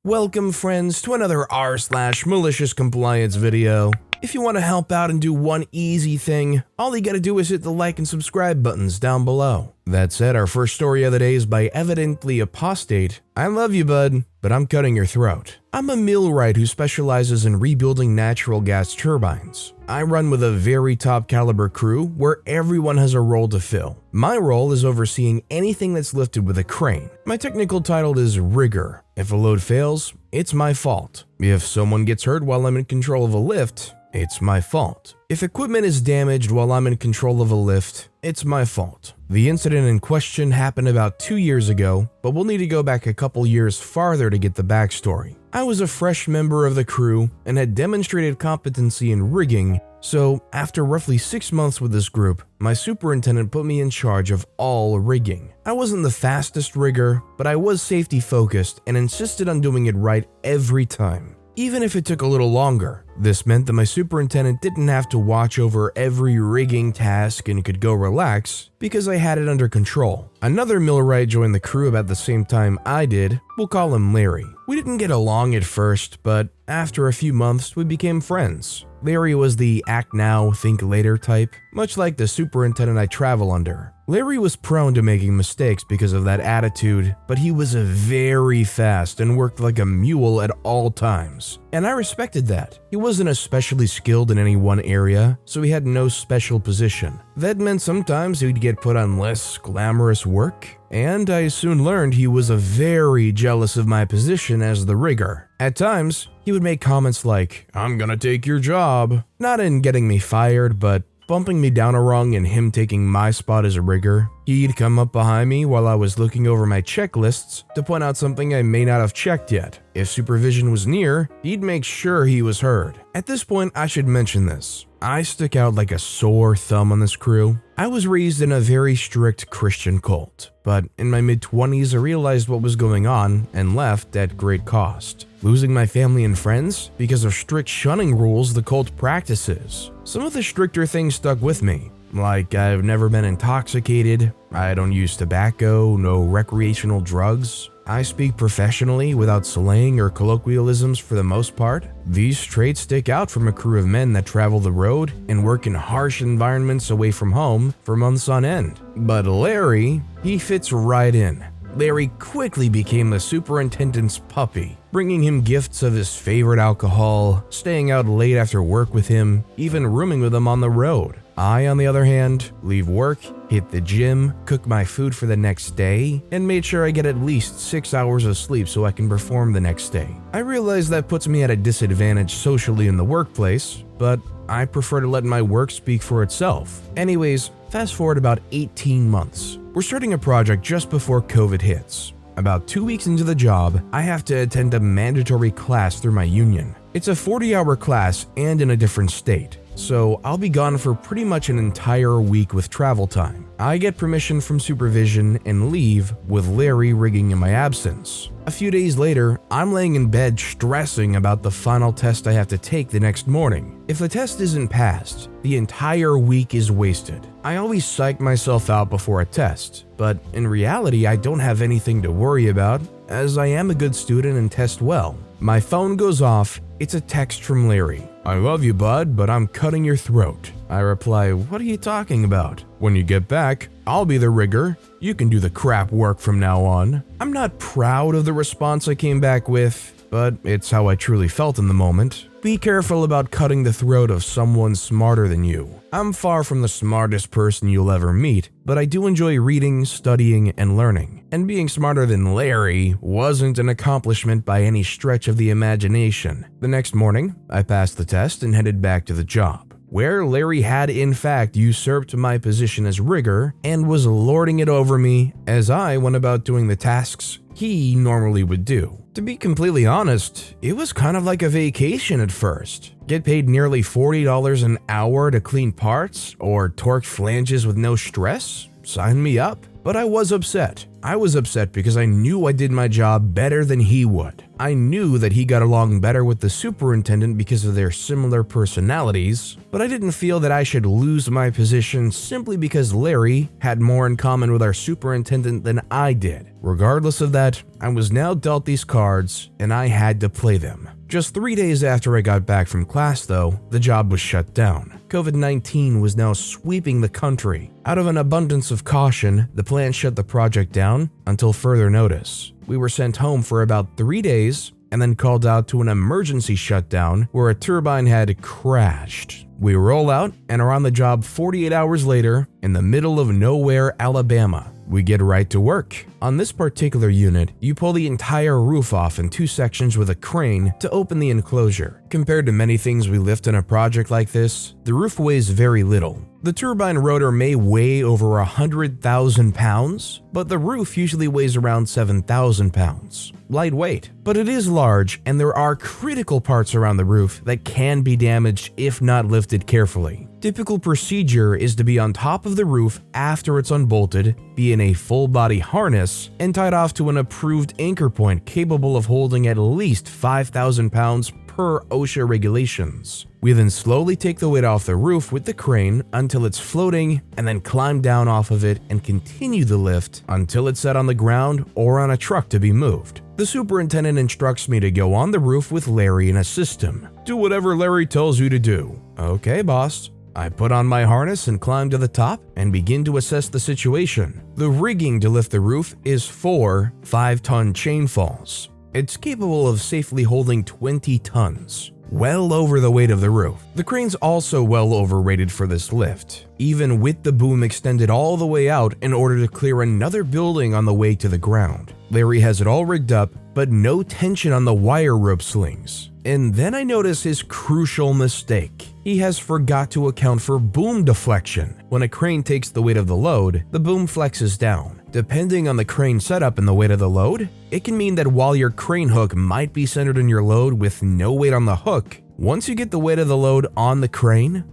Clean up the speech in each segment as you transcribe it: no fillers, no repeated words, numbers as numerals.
Welcome friends to another r/MaliciousCompliance video. If you want to help out and do one easy thing, all you gotta do is hit the like and subscribe buttons down below. That said, our first story of the day is by Evidently Apostate. I love you, bud, but I'm cutting your throat. I'm a millwright who specializes in rebuilding natural gas turbines. I run with a very top caliber crew where everyone has a role to fill. My role is overseeing anything that's lifted with a crane. My technical title is rigger. If a load fails, it's my fault. If someone gets hurt while I'm in control of a lift, it's my fault. If equipment is damaged while I'm in control of a lift, it's my fault. The incident in question happened about 2 years ago, but we'll need to go back a couple years farther to get the backstory. I was a fresh member of the crew and had demonstrated competency in rigging, so after roughly 6 months with this group, my superintendent put me in charge of all rigging. I wasn't the fastest rigger, but I was safety focused and insisted on doing it right every time. Even if it took a little longer, this meant that my superintendent didn't have to watch over every rigging task and could go relax because I had it under control. Another millwright joined the crew about the same time I did. We'll call him Larry. We didn't get along at first, but after a few months, we became friends. Larry was the act now, think later type, much like the superintendent I travel under. Larry was prone to making mistakes because of that attitude, but he was very fast and worked like a mule at all times. And I respected that. He wasn't especially skilled in any one area, so he had no special position. That meant sometimes he'd get put on less glamorous work, and I soon learned he was very jealous of my position as the rigger. At times, he would make comments like, "I'm gonna take your job." Not in getting me fired, but bumping me down a rung and him taking my spot as a rigger. He'd come up behind me while I was looking over my checklists to point out something I may not have checked yet. If supervision was near, he'd make sure he was heard. At this point, I should mention this. I stick out like a sore thumb on this crew. I was raised in a very strict Christian cult, but in my mid-20s I realized what was going on and left at great cost. Losing my family and friends because of strict shunning rules the cult practices. Some of the stricter things stuck with me, like I've never been intoxicated, I don't use tobacco, no recreational drugs, I speak professionally without slang or colloquialisms for the most part. These traits stick out from a crew of men that travel the road and work in harsh environments away from home for months on end. But Larry, he fits right in. Larry quickly became the superintendent's puppy, bringing him gifts of his favorite alcohol, staying out late after work with him, even rooming with him on the road. I, on the other hand, leave work, hit the gym, cook my food for the next day, and made sure I get at least 6 hours of sleep so I can perform the next day. I realize that puts me at a disadvantage socially in the workplace, but I prefer to let my work speak for itself. Anyways, fast forward about 18 months. We're starting a project just before COVID hits. About 2 weeks into the job, I have to attend a mandatory class through my union. It's a 40-hour class and in a different state, so I'll be gone for pretty much an entire week with travel time. I get permission from supervision and leave with Larry rigging in my absence. A few days later, I'm laying in bed stressing about the final test I have to take the next morning. If the test isn't passed, the entire week is wasted. I always psych myself out before a test, but in reality I don't have anything to worry about as I am a good student and test well. My phone goes off. It's a text from Larry. "I love you, bud, but I'm cutting your throat." I reply, "What are you talking about? When you get back, I'll be the rigger. You can do the crap work from now on." I'm not proud of the response I came back with, but it's how I truly felt in the moment. Be careful about cutting the throat of someone smarter than you. I'm far from the smartest person you'll ever meet, but I do enjoy reading, studying, and learning. And being smarter than Larry wasn't an accomplishment by any stretch of the imagination. The next morning, I passed the test and headed back to the job, where Larry had in fact usurped my position as rigger and was lording it over me as I went about doing the tasks he normally would do. To be completely honest, it was kind of like a vacation at first. Get paid nearly $40 an hour to clean parts or torque flanges with no stress? Sign me up. But I was upset. I was upset because I knew I did my job better than he would. I knew that he got along better with the superintendent because of their similar personalities, but I didn't feel that I should lose my position simply because Larry had more in common with our superintendent than I did. Regardless of that, I was now dealt these cards and I had to play them. Just 3 days after I got back from class though, the job was shut down. COVID-19 was now sweeping the country. Out of an abundance of caution, the plant shut the project down until further notice. We were sent home for about 3 days and then called out to an emergency shutdown where a turbine had crashed. We roll out and are on the job 48 hours later in the middle of nowhere, Alabama. We get right to work. On this particular unit, you pull the entire roof off in 2 sections with a crane to open the enclosure. Compared to many things we lift in a project like this, the roof weighs very little. The turbine rotor may weigh over 100,000 pounds, but the roof usually weighs around 7,000 pounds. Lightweight, but it is large and there are critical parts around the roof that can be damaged if not lifted carefully. Typical procedure is to be on top of the roof after it's unbolted, be in a full body harness, and tied off to an approved anchor point capable of holding at least 5,000 pounds per OSHA regulations. We then slowly take the weight off the roof with the crane until it's floating and then climb down off of it and continue the lift until it's set on the ground or on a truck to be moved. The superintendent instructs me to go on the roof with Larry and assist him. Do whatever Larry tells you to do. Okay, boss. I put on my harness and climb to the top and begin to assess the situation. The rigging to lift the roof is 4 5-ton chain falls. It's capable of safely holding 20 tons, well over the weight of the roof. The crane's also well overrated for this lift, even with the boom extended all the way out in order to clear another building on the way to the ground. Larry has it all rigged up, but no tension on the wire rope slings. And then I notice his crucial mistake. He has forgot to account for boom deflection. When a crane takes the weight of the load, the boom flexes down. Depending on the crane setup and the weight of the load, it can mean that while your crane hook might be centered on your load with no weight on the hook, once you get the weight of the load on the crane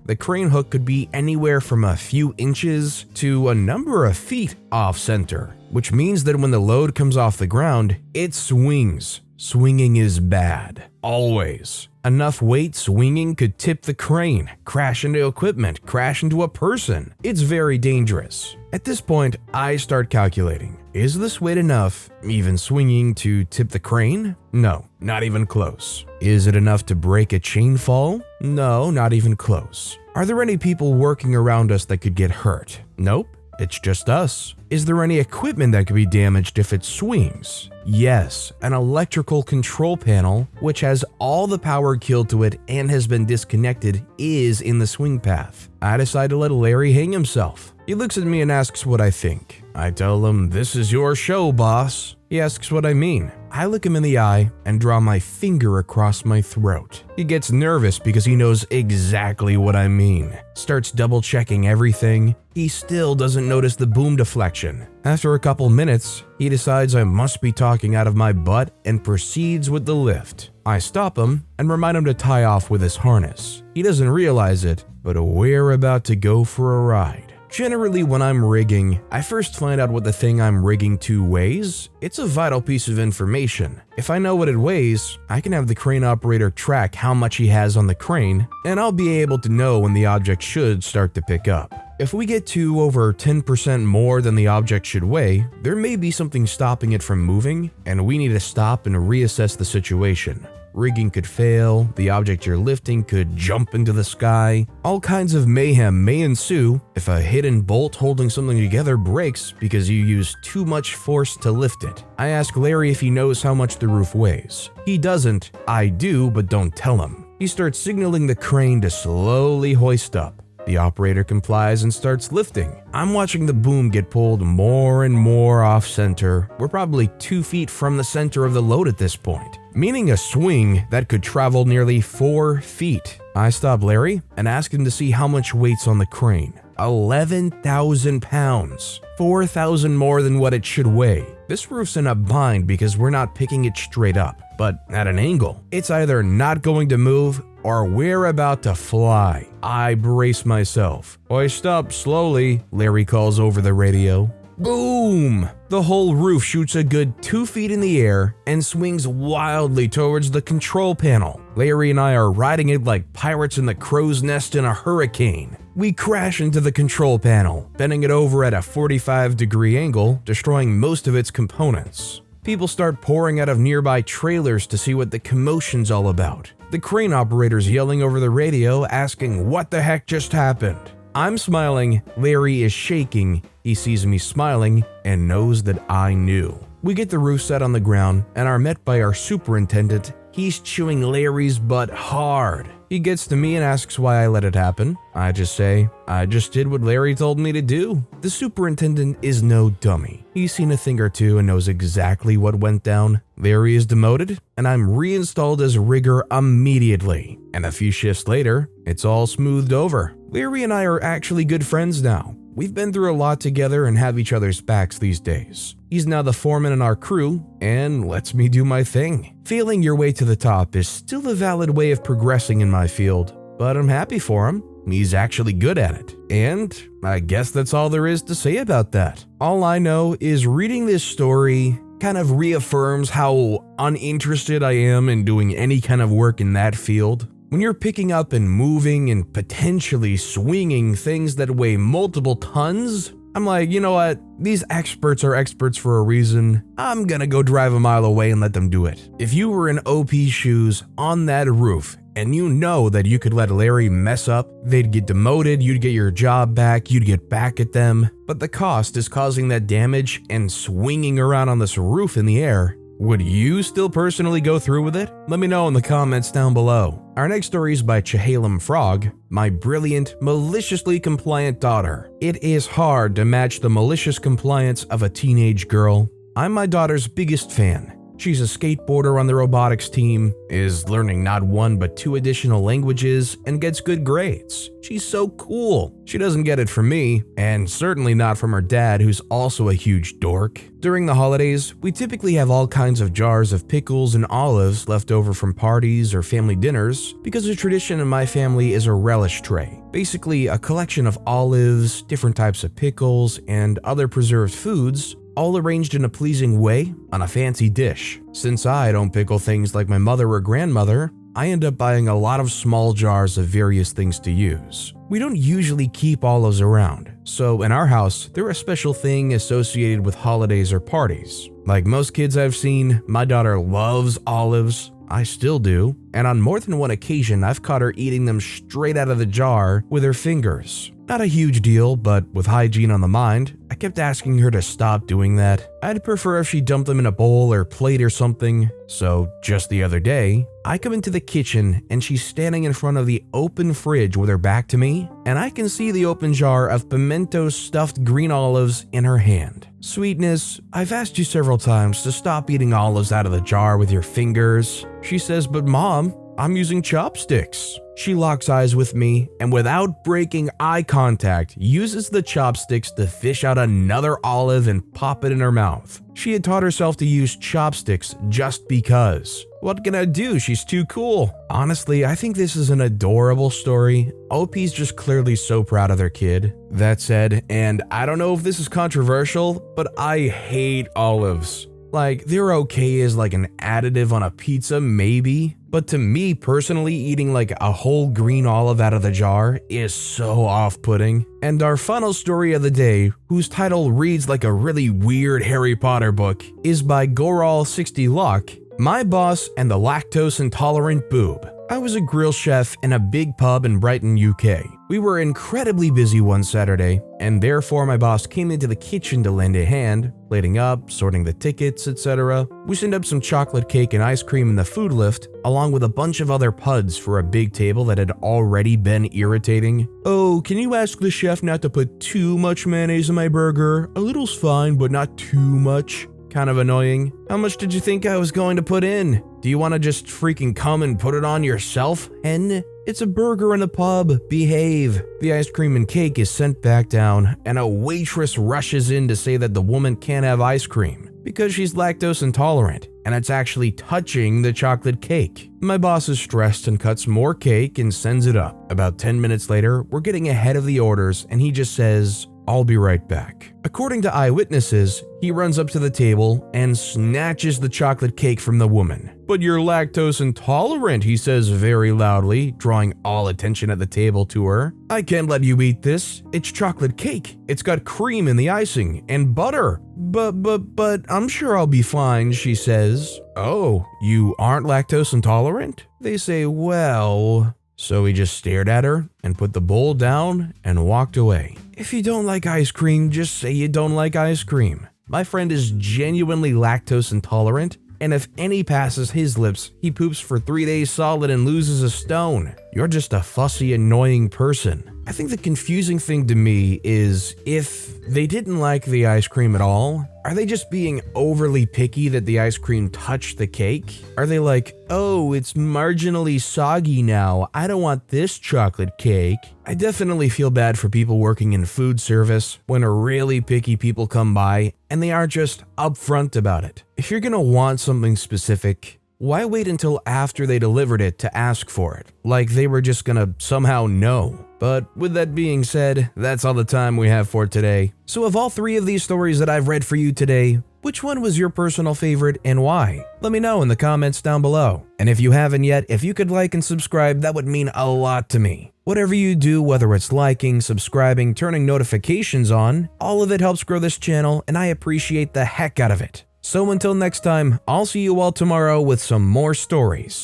hook could be anywhere from a few inches to a number of feet off center, which means that when the load comes off the ground, it swings. Swinging is bad. Always. Enough weight swinging could tip the crane, crash into equipment, crash into a person. It's very dangerous. At this point, I start calculating. Is this weight enough, even swinging, to tip the crane? No, not even close. Is it enough to break a chain fall? No, not even close. Are there any people working around us that could get hurt? Nope. It's just us. Is there any equipment that could be damaged if it swings? Yes, an electrical control panel, which has all the power killed to it and has been disconnected, is in the swing path. I decide to let Larry hang himself. He looks at me and asks what I think. I tell him, "This is your show, boss." He asks what I mean. I look him in the eye and draw my finger across my throat. He gets nervous because he knows exactly what I mean. Starts double checking everything. He still doesn't notice the boom deflection. After a couple minutes, he decides I must be talking out of my butt and proceeds with the lift. I stop him and remind him to tie off with his harness. He doesn't realize it, but we're about to go for a ride. Generally, when I'm rigging, I first find out what the thing I'm rigging to weighs. It's a vital piece of information. If I know what it weighs, I can have the crane operator track how much he has on the crane, and I'll be able to know when the object should start to pick up. If we get to over 10% more than the object should weigh, there may be something stopping it from moving, and we need to stop and reassess the situation. Rigging could fail, the object you're lifting could jump into the sky. All kinds of mayhem may ensue if a hidden bolt holding something together breaks because you use too much force to lift it. I ask Larry if he knows how much the roof weighs. He doesn't. I do, but don't tell him. He starts signaling the crane to slowly hoist up. The operator complies and starts lifting. I'm watching the boom get pulled more and more off center. We're probably 2 feet from the center of the load at this point, meaning a swing that could travel nearly 4 feet. I stop Larry and ask him to see how much weight's on the crane. 11,000 pounds. 4,000 more than what it should weigh. This roof's in a bind because we're not picking it straight up, but at an angle. It's either not going to move or we're about to fly. I brace myself. Hoist up slowly, Larry calls over the radio. Boom! The whole roof shoots a good 2 feet in the air and swings wildly towards the control panel. Larry and I are riding it like pirates in the crow's nest in a hurricane. We crash into the control panel, bending it over at a 45-degree angle, destroying most of its components. People start pouring out of nearby trailers to see what the commotion's all about. The crane operator's yelling over the radio, asking what the heck just happened. I'm smiling, Larry is shaking. He sees me smiling and knows that I knew. We get the roof set on the ground and are met by our superintendent. He's chewing Larry's butt hard. He gets to me and asks why I let it happen. I just say, I just did what Larry told me to do. The superintendent is no dummy. He's seen a thing or two and knows exactly what went down. Larry is demoted, and I'm reinstalled as rigger immediately. And a few shifts later, it's all smoothed over. Larry and I are actually good friends now. We've been through a lot together and have each other's backs these days. He's now the foreman in our crew and lets me do my thing. Feeling your way to the top is still a valid way of progressing in my field, but I'm happy for him. He's actually good at it. And I guess that's all there is to say about that. All I know is reading this story kind of reaffirms how uninterested I am in doing any kind of work in that field. When you're picking up and moving and potentially swinging things that weigh multiple tons, I'm like, you know what? These experts are experts for a reason. I'm gonna go drive a mile away and let them do it. If you were in OP's shoes on that roof and you know that you could let Larry mess up, they'd get demoted, you'd get your job back, you'd get back at them, but the cost is causing that damage and swinging around on this roof in the air. Would you still personally go through with it? Let me know in the comments down below. Our next story is by Chehalem Frog, my brilliant, maliciously compliant daughter. It is hard to match the malicious compliance of a teenage girl. I'm my daughter's biggest fan. She's a skateboarder on the robotics team, is learning not 1 but 2 additional languages, and gets good grades. She's so cool. She doesn't get it from me, and certainly not from her dad, who's also a huge dork. During the holidays, we typically have all kinds of jars of pickles and olives left over from parties or family dinners, because a tradition in my family is a relish tray. Basically, a collection of olives, different types of pickles, and other preserved foods, all arranged in a pleasing way on a fancy dish. Since I don't pickle things like my mother or grandmother, I end up buying a lot of small jars of various things to use. We don't usually keep olives around, so in our house, they're a special thing associated with holidays or parties. Like most kids I've seen, my daughter loves olives. I still do, and on more than one occasion, I've caught her eating them straight out of the jar with her fingers. Not a huge deal, but with hygiene on the mind, I kept asking her to stop doing that. I'd prefer if she dumped them in a bowl or plate or something. So just the other day, I come into the kitchen and she's standing in front of the open fridge with her back to me, and I can see the open jar of pimento stuffed green olives in her hand. Sweetness, I've asked you several times to stop eating olives out of the jar with your fingers. She says, but Mom, I'm using chopsticks. She locks eyes with me and without breaking eye contact, uses the chopsticks to fish out another olive and pop it in her mouth. She had taught herself to use chopsticks just because. What can I do? She's too cool. Honestly, I think this is an adorable story. OP's just clearly so proud of their kid. That said, and I don't know if this is controversial, but I hate olives. Like, they're okay as like an additive on a pizza, maybe. But to me personally, eating like a whole green olive out of the jar is so off-putting. And our final story of the day, whose title reads like a really weird Harry Potter book, is by Goral60Luck, My Boss and the Lactose Intolerant Boob. I was a grill chef in a big pub in Brighton, UK. We were incredibly busy one Saturday, and therefore my boss came into the kitchen to lend a hand, plating up, sorting the tickets, etc. We sent up some chocolate cake and ice cream in the food lift, along with a bunch of other puds for a big table that had already been irritating. Oh, can you ask the chef not to put too much mayonnaise in my burger? A little's fine, but not too much. Kind of annoying. How much did you think I was going to put in? Do you want to just freaking come and put it on yourself, hen? It's a burger in a pub. Behave. The ice cream and cake is sent back down, and a waitress rushes in to say that the woman can't have ice cream because she's lactose intolerant, and it's actually touching the chocolate cake. My boss is stressed and cuts more cake and sends it up. About 10 minutes later, we're getting ahead of the orders, and he just says, I'll be right back. According to eyewitnesses, he runs up to the table and snatches the chocolate cake from the woman. But you're lactose intolerant, he says very loudly, drawing all attention at the table to her. I can't let you eat this. It's chocolate cake. It's got cream in the icing and butter. But I'm sure I'll be fine, she says. Oh, you aren't lactose intolerant? They say, well... So he just stared at her and put the bowl down and walked away. If you don't like ice cream, just say you don't like ice cream. My friend is genuinely lactose intolerant, and if any passes his lips, he poops for 3 days solid and loses a stone. You're just a fussy, annoying person. I think the confusing thing to me is if they didn't like the ice cream at all, are they just being overly picky that the ice cream touched the cake? Are they like, oh, it's marginally soggy now, I don't want this chocolate cake? I definitely feel bad for people working in food service when really picky people come by and they aren't just upfront about it. If you're gonna want something specific, why wait until after they delivered it to ask for it? Like they were just gonna somehow know. But with that being said, that's all the time we have for today. So of all 3 of these stories that I've read for you today, which one was your personal favorite and why? Let me know in the comments down below. And if you haven't yet, if you could like and subscribe, that would mean a lot to me. Whatever you do, whether it's liking, subscribing, turning notifications on, all of it helps grow this channel and I appreciate the heck out of it. So until next time, I'll see you all tomorrow with some more stories.